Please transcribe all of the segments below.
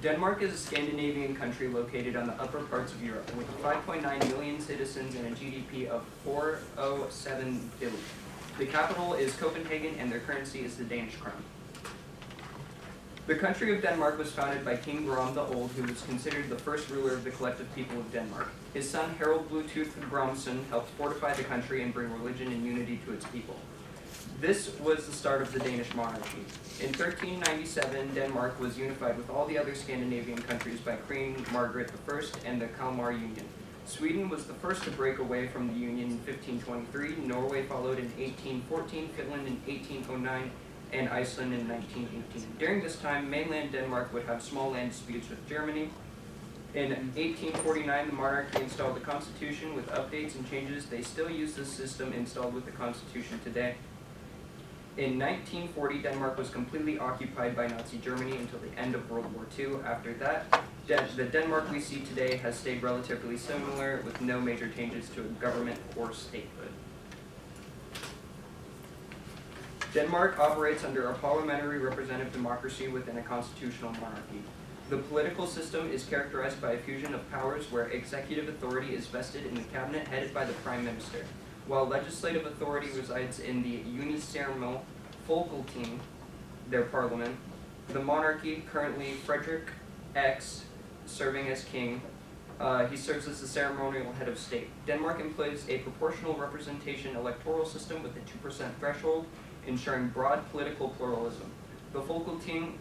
Denmark is a Scandinavian country located on the upper parts of Europe with 5.9 million citizens and a GDP of 407 billion. The capital is Copenhagen and their currency is the Danish crown. The country of Denmark was founded by King Brom the Old, who was considered the first ruler of the collective people of Denmark. His son Harald Bluetooth Bromson helped fortify the country and bring religion and unity to its people. This was the start of the Danish monarchy. In 1397, Denmark was unified with all the other Scandinavian countries by Queen Margaret I and the Kalmar Union. Sweden was the first to break away from the Union in 1523, Norway followed in 1814, Finland in 1809, and Iceland in 1918. During this time, mainland Denmark would have small land disputes with Germany. In 1849, the monarchy installed the Constitution with updates and changes. They still use this system installed with the Constitution today. In 1940, Denmark was completely occupied by Nazi Germany until the end of World War II. After that, the Denmark we see today has stayed relatively similar with no major changes to government or statehood. Denmark operates under a parliamentary representative democracy within a constitutional monarchy. The political system is characterized by a fusion of powers where executive authority is vested in the cabinet headed by the prime minister, while legislative authority resides in the Unicameral Folketing, their parliament. The monarchy, currently Frederick X, serving as king, he serves as the ceremonial head of state. Denmark employs a proportional representation electoral system with a 2% threshold, ensuring broad political pluralism. The Folketing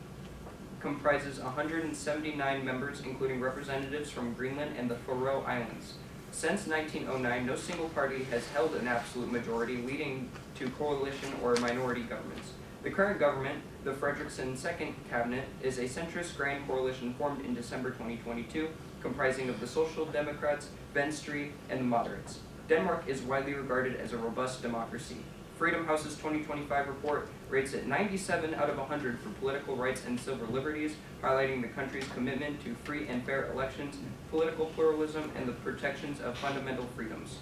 comprises 179 members, including representatives from Greenland and the Faroe Islands. Since 1909, no single party has held an absolute majority, leading to coalition or minority governments. The current government, the Fredriksson Second Cabinet, is a centrist grand coalition formed in December 2022, comprising of the Social Democrats, Venstre, and the Moderates. Denmark is widely regarded as a robust democracy. Freedom House's 2025 report rates it 97 out of 100 for political rights and civil liberties, highlighting the country's commitment to free and fair elections, political pluralism, and the protections of fundamental freedoms.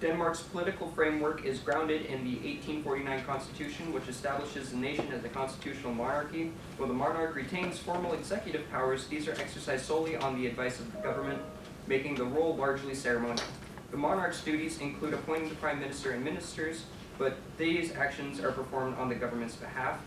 Denmark's political framework is grounded in the 1849 Constitution, which establishes the nation as a constitutional monarchy. While the monarch retains formal executive powers, these are exercised solely on the advice of the government, making the role largely ceremonial. The monarch's duties include appointing the prime minister and ministers, but these actions are performed on the government's behalf.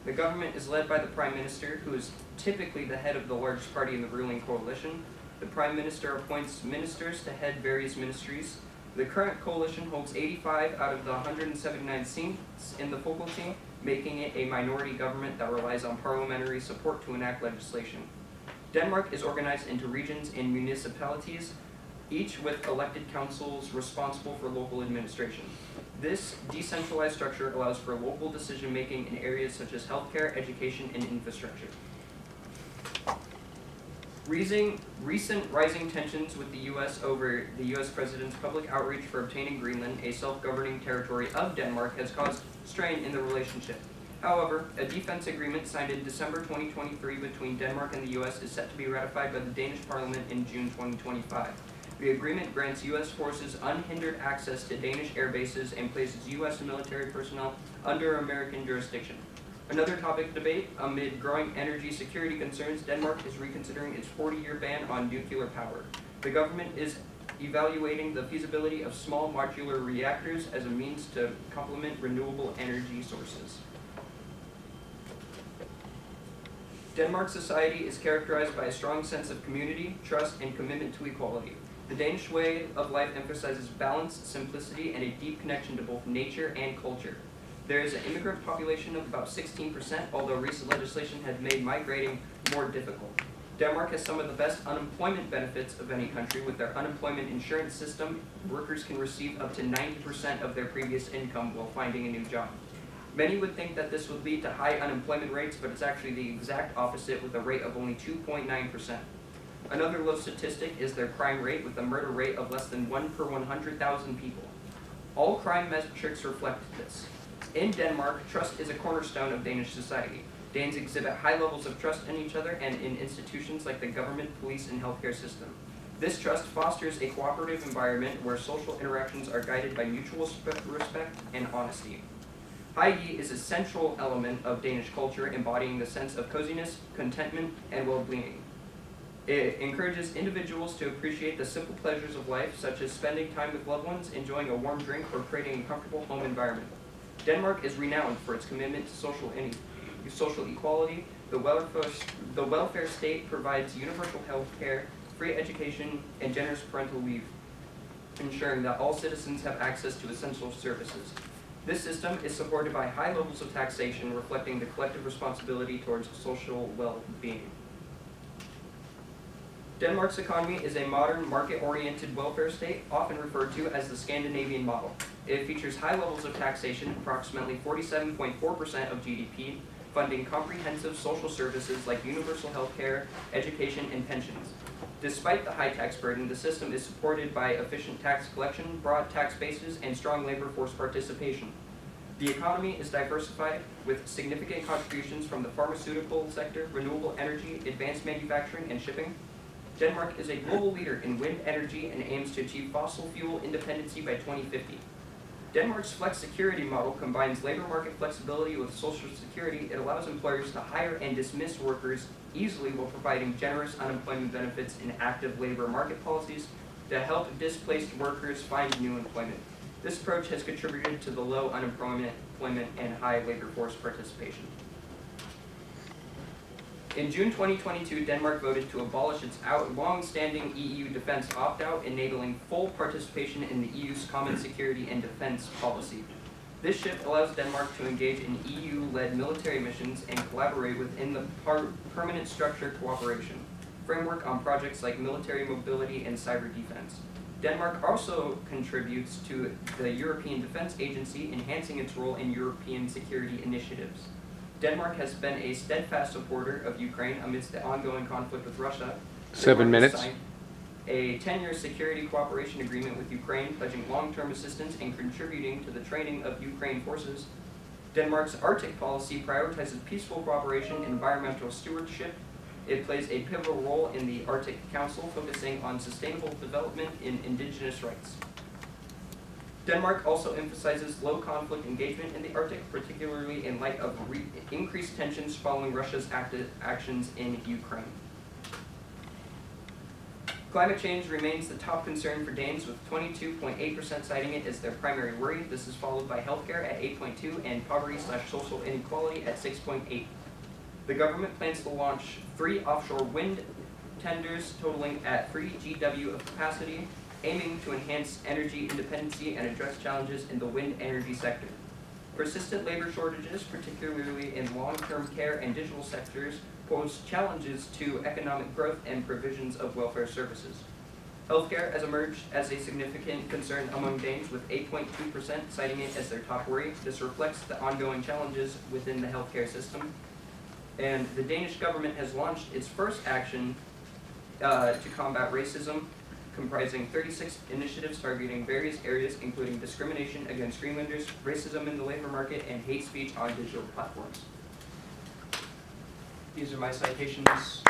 The government is led by the prime minister, who is typically the head of the largest party in the ruling coalition. The prime minister appoints ministers to head various ministries. The current coalition holds 85 out of the 179 seats in the Folketing, making it a minority government that relies on parliamentary support to enact legislation. Denmark is organized into regions and municipalities, each with elected councils responsible for local administration. This decentralized structure allows for local decision-making in areas such as healthcare, education, and infrastructure. Recent rising tensions with the U.S. over the U.S. President's public outreach for obtaining Greenland, a self-governing territory of Denmark, has caused strain in the relationship. However, a defense agreement signed in December 2023 between Denmark and the U.S. is set to be ratified by the Danish Parliament in June 2025. The agreement grants U.S. forces unhindered access to Danish air bases and places U.S. military personnel under American jurisdiction. Another topic of debate, amid growing energy security concerns, Denmark is reconsidering its 40-year ban on nuclear power. The government is evaluating the feasibility of small modular reactors as a means to complement renewable energy sources. Denmark's society is characterized by a strong sense of community, trust, and commitment to equality. The Danish way of life emphasizes balance, simplicity, and a deep connection to both nature and culture. There is an immigrant population of about 16%, although recent legislation has made migrating more difficult. Denmark has some of the best unemployment benefits of any country. With their unemployment insurance system, workers can receive up to 90% of their previous income while finding a new job. Many would think that this would lead to high unemployment rates, but it's actually the exact opposite with a rate of only 2.9%. Another low statistic is their crime rate, with a murder rate of less than 1 per 100,000 people. All crime metrics reflect this. In Denmark, trust is a cornerstone of Danish society. Danes exhibit high levels of trust in each other and in institutions like the government, police, and healthcare system. This trust fosters a cooperative environment where social interactions are guided by mutual respect and honesty. Hygge is a central element of Danish culture, embodying the sense of coziness, contentment, and well-being. It encourages individuals to appreciate the simple pleasures of life, such as spending time with loved ones, enjoying a warm drink, or creating a comfortable home environment. Denmark is renowned for its commitment to social equality. The welfare state provides universal health care, free education, and generous parental leave, ensuring that all citizens have access to essential services. This system is supported by high levels of taxation, reflecting the collective responsibility towards social well-being. Denmark's economy is a modern, market-oriented welfare state, often referred to as the Scandinavian model. It features high levels of taxation, approximately 47.4% of GDP, funding comprehensive social services like universal health care, education, and pensions. Despite the high tax burden, the system is supported by efficient tax collection, broad tax bases, and strong labor force participation. The economy is diversified, with significant contributions from the pharmaceutical sector, renewable energy, advanced manufacturing, and shipping. Denmark is a global leader in wind energy and aims to achieve fossil fuel independency by 2050. Denmark's flex security model combines labor market flexibility with social security. It allows employers to hire and dismiss workers easily while providing generous unemployment benefits and active labor market policies to help displaced workers find new employment. This approach has contributed to the low unemployment and high labor force participation. In June 2022, Denmark voted to abolish its long-standing EU defense opt-out, enabling full participation in the EU's common security and defense policy. This shift allows Denmark to engage in EU-led military missions and collaborate within the permanent structured cooperation framework on projects like military mobility and cyber defense. Denmark also contributes to the European Defense Agency, enhancing its role in European security initiatives. Denmark has been a steadfast supporter of Ukraine amidst the ongoing conflict with Russia. 7 minutes. Signed a 10-year security cooperation agreement with Ukraine, pledging long-term assistance and contributing to the training of Ukraine forces. Denmark's Arctic policy prioritizes peaceful cooperation and environmental stewardship. It plays a pivotal role in the Arctic Council, focusing on sustainable development in indigenous rights. Denmark also emphasizes low conflict engagement in the Arctic, particularly in light of increased tensions following Russia's actions in Ukraine. Climate change remains the top concern for Danes, with 22.8% citing it as their primary worry. This is followed by healthcare at 8.2% and poverty/social inequality at 6.8%. The government plans to launch 3 offshore wind tenders totaling at 3 GW of capacity, aiming to enhance energy independency and address challenges in the wind energy sector. Persistent labor shortages, particularly in long-term care and digital sectors, pose challenges to economic growth and provisions of welfare services. Healthcare has emerged as a significant concern among Danes, with 8.2% citing it as their top worry. This reflects the ongoing challenges within the healthcare system. And the Danish government has launched its first action to combat racism, comprising 36 initiatives targeting various areas, including discrimination against Greenlanders, racism in the labor market, and hate speech on digital platforms. These are my citations.